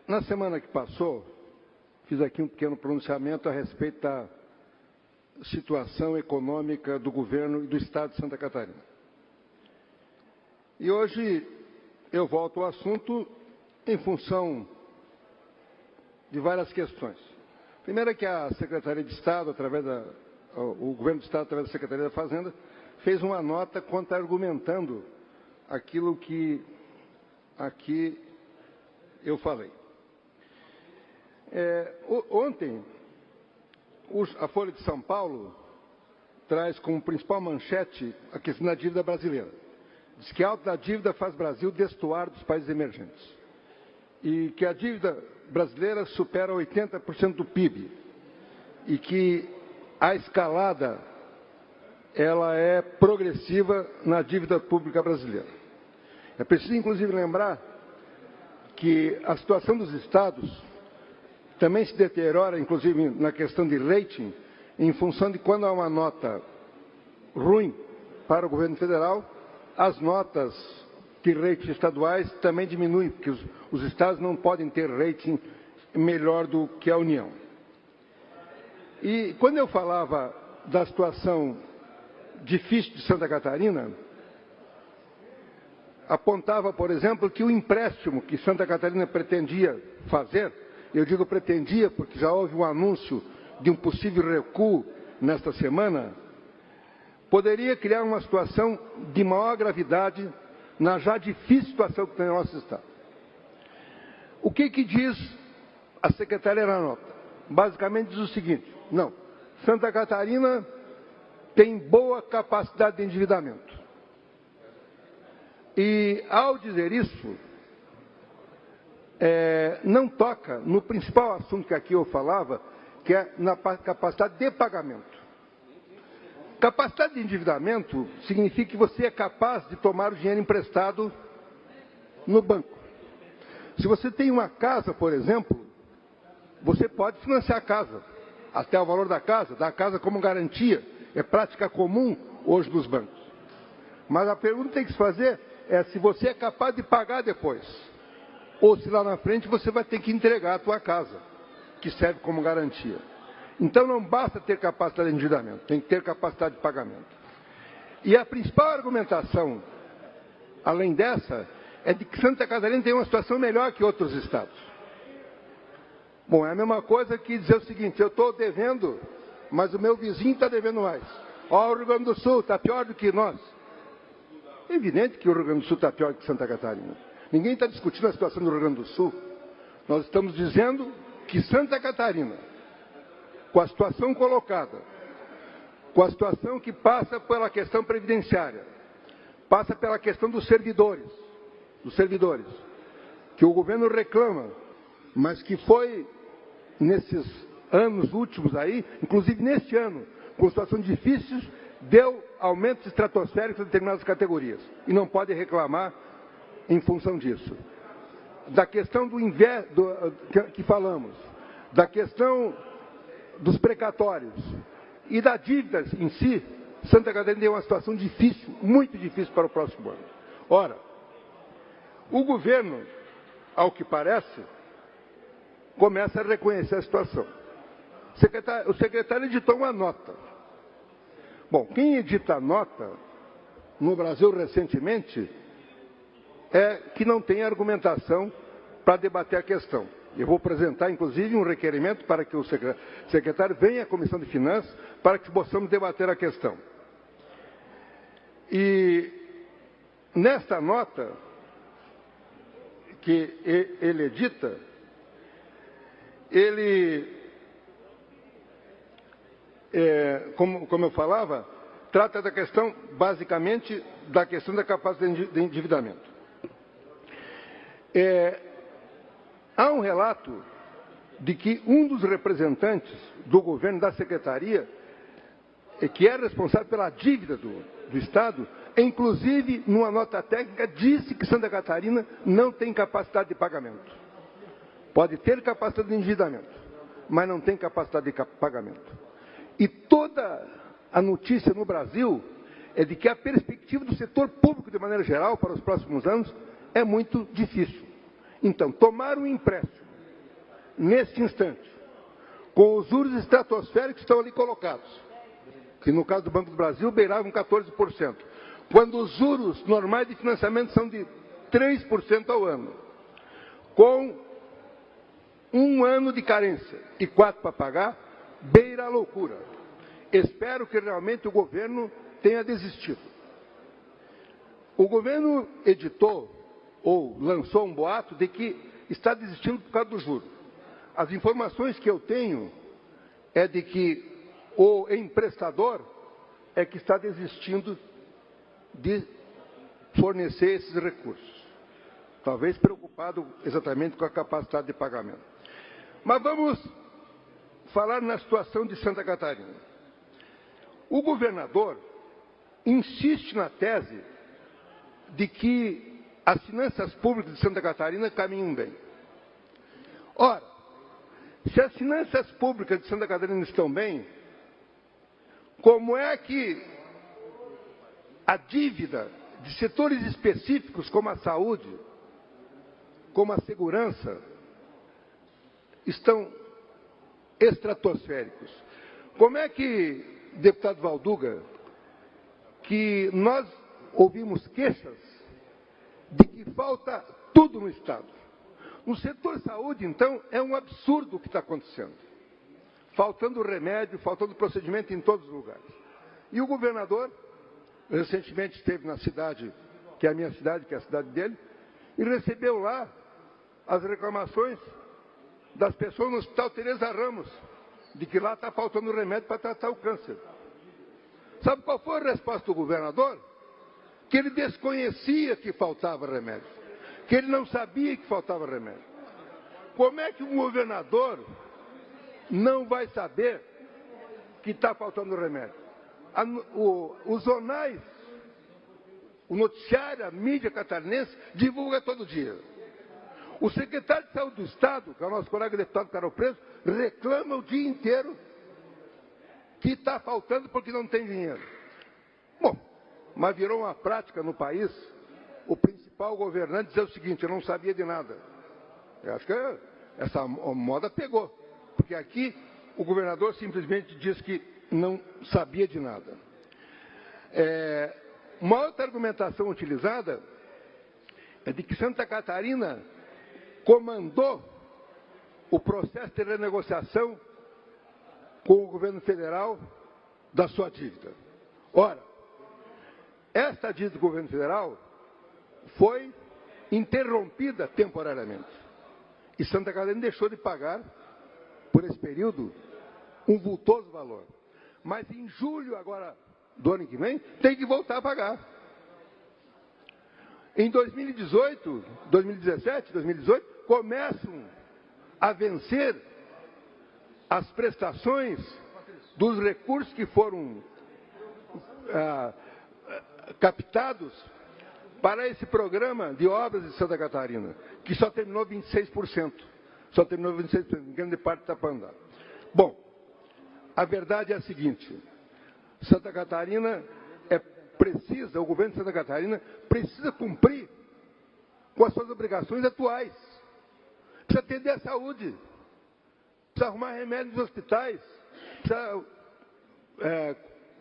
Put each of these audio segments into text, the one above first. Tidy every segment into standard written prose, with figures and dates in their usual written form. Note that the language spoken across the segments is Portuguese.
Na semana que passou, fiz aqui um pequeno pronunciamento a respeito da situação econômica do governo e do Estado de Santa Catarina. E hoje eu volto ao assunto em função de várias questões. Primeiro é que a Secretaria de Estado, o Governo do Estado, através da Secretaria da Fazenda, fez uma nota contra-argumentando aquilo que aqui eu falei. Ontem, a Folha de São Paulo traz como principal manchete a questão da dívida brasileira. Diz que a alta da dívida faz o Brasil destoar dos países emergentes. E que a dívida brasileira supera 80% do PIB. E que a escalada ela é progressiva na dívida pública brasileira. É preciso, inclusive, lembrar que a situação dos estados também se deteriora, inclusive, na questão de rating, em função de quando há uma nota ruim para o governo federal, as notas de rating estaduais também diminuem, porque os estados não podem ter rating melhor do que a União. E quando eu falava da situação difícil de Santa Catarina, apontava, por exemplo, que o empréstimo que Santa Catarina pretendia fazer, eu digo pretendia porque já houve um anúncio de um possível recuo nesta semana, poderia criar uma situação de maior gravidade na já difícil situação que tem o nosso Estado. O que diz a Secretaria na nota? Basicamente diz o seguinte: não, Santa Catarina tem boa capacidade de endividamento. E, ao dizer isso, não toca no principal assunto que aqui eu falava, que é na capacidade de pagamento. Capacidade de endividamento significa que você é capaz de tomar o dinheiro emprestado no banco. Se você tem uma casa, por exemplo, você pode financiar a casa, até o valor da casa, dar a casa como garantia. É prática comum hoje dos bancos. Mas a pergunta que tem que se fazer é se você é capaz de pagar depois. Ou se lá na frente você vai ter que entregar a tua casa, que serve como garantia. Então não basta ter capacidade de endividamento, tem que ter capacidade de pagamento. E a principal argumentação, além dessa, é de que Santa Catarina tem uma situação melhor que outros estados. Bom, é a mesma coisa que dizer o seguinte: eu estou devendo, mas o meu vizinho está devendo mais. Ó, o Rio Grande do Sul está pior do que nós. É evidente que o Rio Grande do Sul está pior que Santa Catarina. Ninguém está discutindo a situação do Rio Grande do Sul. Nós estamos dizendo que Santa Catarina, com a situação colocada, com a situação que passa pela questão previdenciária, passa pela questão dos servidores, que o governo reclama, mas que foi, nesses anos últimos aí, inclusive neste ano, com situações difíceis, deu aumentos estratosféricos em determinadas categorias. E não pode reclamar em função disso. Da questão que falamos, da questão dos precatórios e da dívida em si, Santa Catarina tem uma situação difícil, muito difícil para o próximo ano. Ora, o governo, ao que parece, começa a reconhecer a situação. O secretário editou uma nota. Bom, quem edita a nota no Brasil recentemente é que não tem argumentação para debater a questão. Eu vou apresentar, inclusive, um requerimento para que o secretário venha à Comissão de Finanças para que possamos debater a questão. E nesta nota que ele edita, como eu falava, trata da questão, basicamente, da questão da capacidade de endividamento. Há um relato de que um dos representantes do governo da secretaria, que é responsável pela dívida do Estado, inclusive, numa nota técnica, disse que Santa Catarina não tem capacidade de pagamento. Pode ter capacidade de endividamento, mas não tem capacidade de pagamento. E toda a notícia no Brasil é de que a perspectiva do setor público, de maneira geral, para os próximos anos, é muito difícil. Então, tomar um empréstimo neste instante, com os juros estratosféricos que estão ali colocados, que no caso do Banco do Brasil beiravam 14%, quando os juros normais de financiamento são de 3% ao ano, com 1 ano de carência e 4 para pagar, beira a loucura. Espero que realmente o governo tenha desistido. O governo editou ou lançou um boato de que está desistindo por causa do juro. As informações que eu tenho é de que o emprestador é que está desistindo de fornecer esses recursos. Talvez preocupado exatamente com a capacidade de pagamento. Mas vamos falar na situação de Santa Catarina. O governador insiste na tese de que as finanças públicas de Santa Catarina caminham bem. Ora, se as finanças públicas de Santa Catarina estão bem, como é que a dívida de setores específicos como a saúde, como a segurança, estão estratosféricos? Como é que, deputado Valduga, que nós ouvimos queixas de que falta tudo no Estado? No setor saúde, então, é um absurdo o que está acontecendo. Faltando remédio, faltando procedimento em todos os lugares. E o governador, recentemente esteve na cidade, que é a minha cidade, que é a cidade dele, e recebeu lá as reclamações das pessoas no Hospital Teresa Ramos, de que lá está faltando remédio para tratar o câncer. Sabe qual foi a resposta do governador? Que ele desconhecia que faltava remédio, que ele não sabia que faltava remédio. Como é que um governador não vai saber que está faltando remédio? Os jornais, o noticiário, a mídia catarinense divulga todo dia. O secretário de Saúde do Estado, que é o nosso colega deputado Carol Preso, reclama o dia inteiro que está faltando porque não tem dinheiro. Bom, mas virou uma prática no país o principal governante dizer o seguinte: eu não sabia de nada. Eu acho que essa moda pegou, porque aqui o governador simplesmente diz que não sabia de nada. Uma outra argumentação utilizada é de que Santa Catarina comandou o processo de renegociação com o governo federal da sua dívida. Ora, esta dívida do governo federal foi interrompida temporariamente. E Santa Catarina deixou de pagar, por esse período, um vultoso valor. Mas em julho agora do ano que vem, tem que voltar a pagar. Em 2018, 2017, 2018, começam a vencer as prestações dos recursos que foram captados para esse programa de obras de Santa Catarina, que só terminou 26%. Só terminou 26%, grande parte está para andar. Bom, a verdade é a seguinte: Santa Catarina o governo de Santa Catarina precisa cumprir com as suas obrigações atuais. Precisa atender a saúde, precisa arrumar remédios nos hospitais, precisa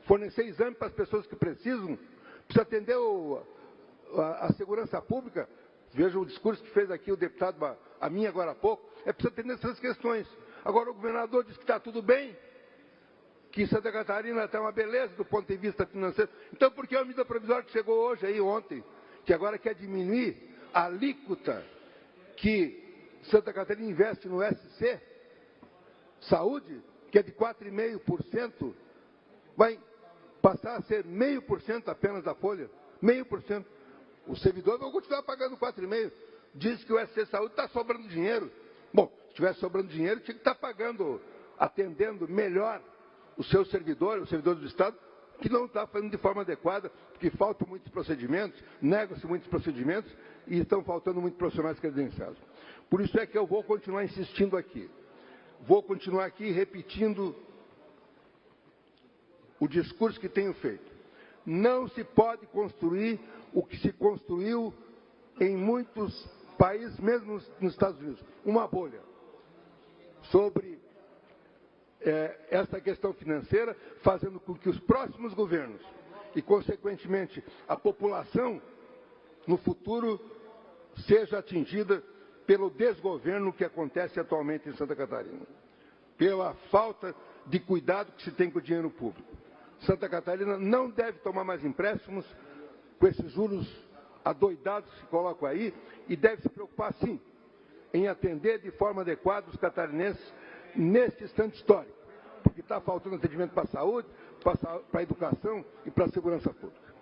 fornecer exame para as pessoas que precisam, precisa atender a segurança pública. Veja o discurso que fez aqui o deputado a mim agora há pouco. Precisa atender essas questões. Agora o governador diz que está tudo bem, que Santa Catarina está uma beleza do ponto de vista financeiro. Então, por que a medida provisória que chegou hoje, aí ontem, que agora quer diminuir a alíquota que Santa Catarina investe no SC Saúde, que é de 4,5%, vai passar a ser 0,5% apenas da folha? 0,5%. Os servidores vão continuar pagando 4,5%. Diz que o SC Saúde está sobrando dinheiro. Bom, se estivesse sobrando dinheiro, tinha que estar pagando, atendendo melhor os seus servidores, os servidores do Estado, que não está fazendo de forma adequada, porque faltam muitos procedimentos, negam-se muitos procedimentos e estão faltando muitos profissionais credenciados. Por isso é que eu vou continuar insistindo aqui. Vou continuar aqui repetindo o discurso que tenho feito. Não se pode construir o que se construiu em muitos países, mesmo nos Estados Unidos, uma bolha. sobre essa questão financeira, fazendo com que os próximos governos e, consequentemente, a população, no futuro, seja atingida pelo desgoverno que acontece atualmente em Santa Catarina, pela falta de cuidado que se tem com o dinheiro público. Santa Catarina não deve tomar mais empréstimos com esses juros adoidados que se colocam aí e deve se preocupar, sim, em atender de forma adequada os catarinenses neste instante histórico, porque está faltando atendimento para a saúde, para a educação e para a segurança pública.